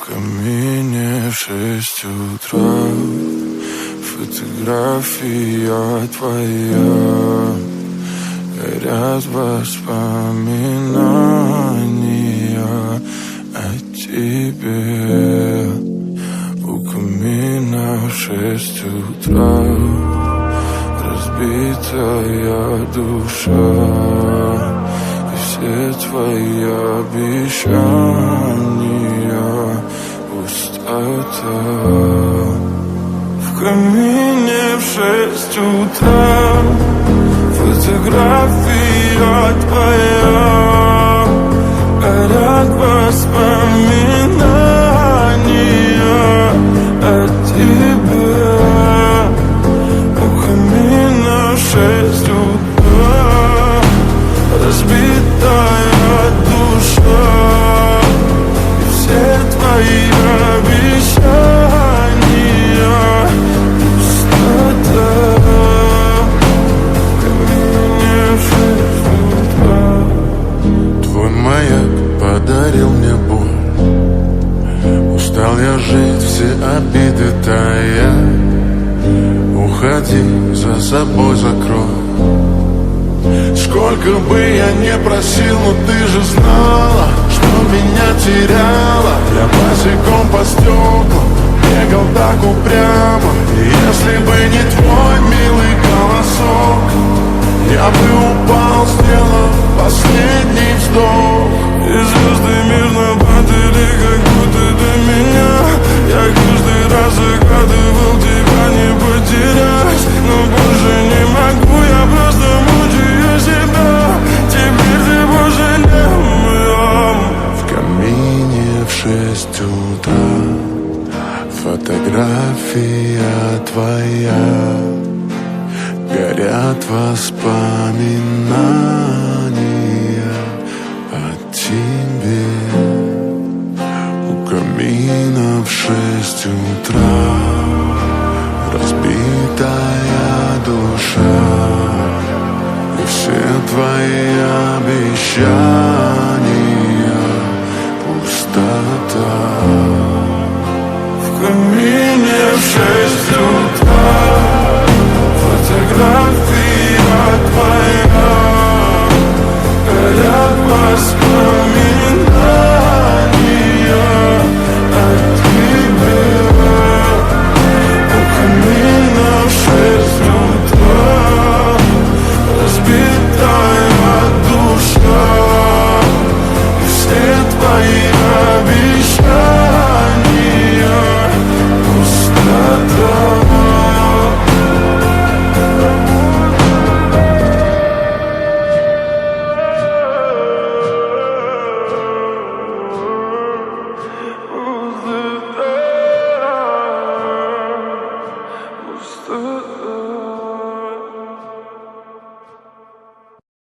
камине 6 утра, фотография твоя, горят воспоминания о тебе. У камина 6 утра, разбитая душа, и все твои обещания пустота. В камине в 6 утра, фотография твоя, горят воспоминания о тебе. У камина 6 утра, разбитая душа, и все твои обещания пустота. В камине 6 утра. Твой маяк подарил мне боль, устал я жить, все обиды тая. Уходи, за собой закрой. Сколько бы я не просил, но ты же знала, что меня теряла. Я босиком по стеклам бегал так упрямо, и если бы не твой милый голосок, я бы упал, сделав последний вздох. И звезды мирно падали, как будто до меня. Я каждый раз загадывал тебя не потерять, но больше не могу, я просто мучаю себя. Теперь ты пожалел моем. В камине в 6 утра, фотография твоя, горят воспоминания о тебе. У камина в 6 утра, разбитая душа, и все твои обещания пустота. В камине в 6 утра, фотография твоя, горят воспоминания